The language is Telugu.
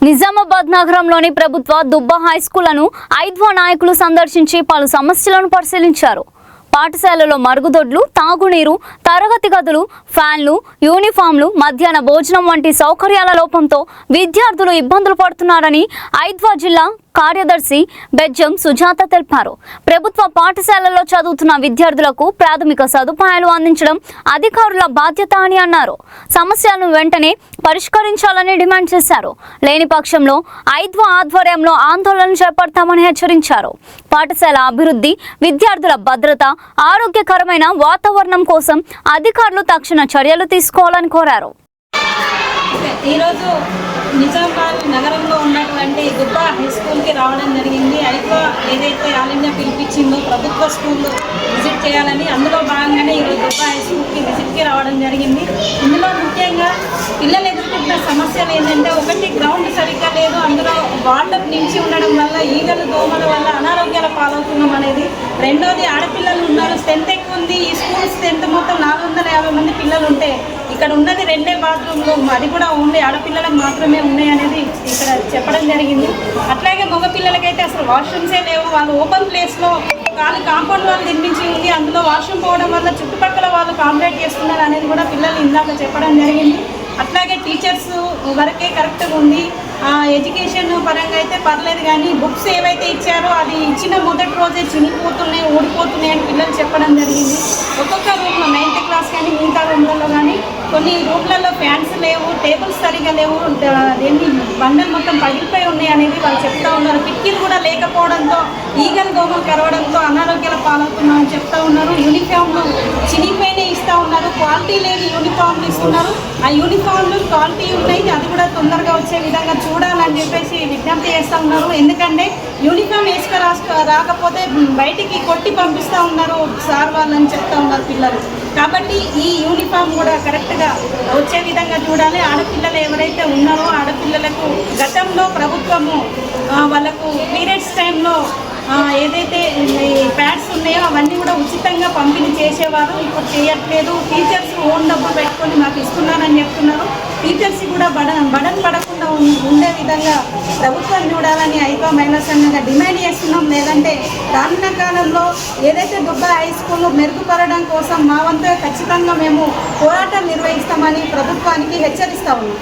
నిజామాబాద్ నగరంలోని ప్రభుత్వ దుబ్బ హై స్కూళ్లను ఐద్వా నాయకులు సందర్శించి పలు సమస్యలను పరిశీలించారు. పాఠశాలలో మరుగుదొడ్లు, తాగునీరు, తరగతి గదులు, ఫ్యాన్లు, యూనిఫామ్లు, మధ్యాహ్న భోజనం వంటి సౌకర్యాల లోపంతో విద్యార్థులు ఇబ్బందులు పడుతున్నారని ఐద్వా జిల్లా కార్యదర్శి బెజ్జం సుజాత తెలిపారు. ప్రభుత్వ పాఠశాలల్లో చదువుతున్న విద్యార్థులకు ప్రాథమిక సదుపాయాలు అందించడం అధికారుల బాధ్యత అని అన్నారు. సమస్యలను వెంటనే పరిష్కరించాలని డిమాండ్ చేశారు. లేని పక్షంలో ఐద్వా ఆధ్వర్యంలో ఆందోళన చేపడతామని హెచ్చరించారు. పాఠశాల అభివృద్ధి, విద్యార్థుల భద్రత, ఆరోగ్యకరమైన వాతావరణం కోసం అధికారులు తక్షణ చర్యలు తీసుకోవాలని కోరారు. ఈరోజు నిజామాబాద్ నగరంలో ఉన్నటువంటి దుబ్బా హై స్కూల్కి రావడం జరిగింది. ఐద్వా ఏదైతే ఆల్ ఇండియా పిలిపించిందో ప్రభుత్వ స్కూల్లో విజిట్ చేయాలని, అందులో భాగంగానే ఈరోజు దుబ్బా హై స్కూల్కి విజిట్కి రావడం జరిగింది. ఇందులో ముఖ్యంగా పిల్లలు ఎదుర్కొంటున్న సమస్యలు ఏంటంటే, ఒకటి గ్రౌండ్ సరిగ్గా లేదు, అందులో వాటర్ నిలిచి ఉండడం వల్ల ఈగలు దోమల వల్ల అనారోగ్యాల పాలవుతున్నాం అనేది. రెండోది, ఆడపిల్లలు ఉన్నారు, స్ట్రెంత్ ఎక్కువ ఉంది. ఈ స్కూల్ స్ట్రెంత్ మొత్తం 450 మంది పిల్లలు ఉంటే ఇక్కడ ఉన్నది 2 బాత్రూమ్లు, అది కూడా ఓన్లీ ఆడపిల్లలకు మాత్రమే ఉన్నాయి అనేది ఇక్కడ చెప్పడం జరిగింది. అట్లాగే మగ పిల్లలకైతే అసలు వాష్రూమ్సే లేవు. వాళ్ళు ఓపెన్ ప్లేస్లో కాంపౌండ్ వాళ్ళు నిర్మించి ఉంది, అందులో వాష్రూమ్ పోవడం వల్ల చుట్టుపక్కల వాళ్ళు కాంప్లైంట్ చేస్తున్నారు అనేది కూడా పిల్లలు ఇందాక చెప్పడం జరిగింది. అట్లాగే టీచర్స్ వరకే కరెక్ట్గా ఉంది. ఎడ్యుకేషన్ పరంగా అయితే పర్లేదు, కానీ బుక్స్ ఏవైతే ఇచ్చారో అది ఇచ్చిన మొదటి రోజే చినిగిపోతున్నాయి, ఊడిపోతున్నాయి అని పిల్లలు చెప్పడం జరిగింది. ఒక్కొక్క రూమ్లో 9th క్లాస్ కానీ మిగతా రూమ్లలో కానీ కొన్ని రూమ్లలో ఫ్యాన్స్ లేవు, టేబుల్స్ సరిగా లేవు, దేన్ని బండలు మొత్తం పగిలిపోయి ఉన్నాయి అనేది వాళ్ళు చెప్తా ఉన్నారు. కిటికీలు కూడా లేకపోవడంతో ఈగలు దోమలు కరవడంతో అనారోగ్యాల పాలవుతున్నామని చెప్తా ఉన్నారు. యూనిఫామ్లు చినిగిపోయినే ఇస్తూ ఉన్నారు, క్వాలిటీ లేని యూనిఫామ్లు ఇస్తున్నారు. ఆ యూనిఫామ్లు క్వాలిటీ ఉన్నాయి, అది కూడా తొందరగా వచ్చే విధంగా చూడాలని చెప్పేసి విజ్ఞప్తి చేస్తూ ఉన్నారు. ఎందుకంటే యూనిఫామ్ రాకపోతే బయటికి కొట్టి పంపిస్తూ ఉన్నారు సార్ వాళ్ళని చెప్తా ఉన్నారు పిల్లలు. కాబట్టి ఈ యూనిఫామ్ కూడా కరెక్ట్గా వచ్చే విధంగా చూడాలి. ఆడపిల్లలు ఎవరైతే ఉన్నారో ఆడపిల్లలకు గతంలో ప్రభుత్వము వాళ్ళకు పీరియడ్స్ టైంలో ఏదైతే ప్యాడ్స్ ఉన్నాయో అవన్నీ కూడా ఉచితంగా పంపిణీ చేసేవారు, ఇప్పుడు చేయట్లేదు. టీచర్స్ ఓన్ డబ్బులు పెట్టుకొని మాకు ఇస్తున్నారని చెప్తున్నారు. టీచర్స్ కూడా బడన్ పడకుండా ఉండే విధంగా ప్రభుత్వం చూడాలని ఐద్వా మహిళా సంఘంగా డిమాండ్ చేస్తున్నాం. లేదంటే రానున్న కాలంలో ఏదైతే దుబ్బా హై స్కూల్ మెరుగుపడడం కోసం మా వంతుగా ఖచ్చితంగా మేము పోరాటం నిర్వహిస్తామని ప్రభుత్వానికి హెచ్చరిస్తా ఉన్నాం.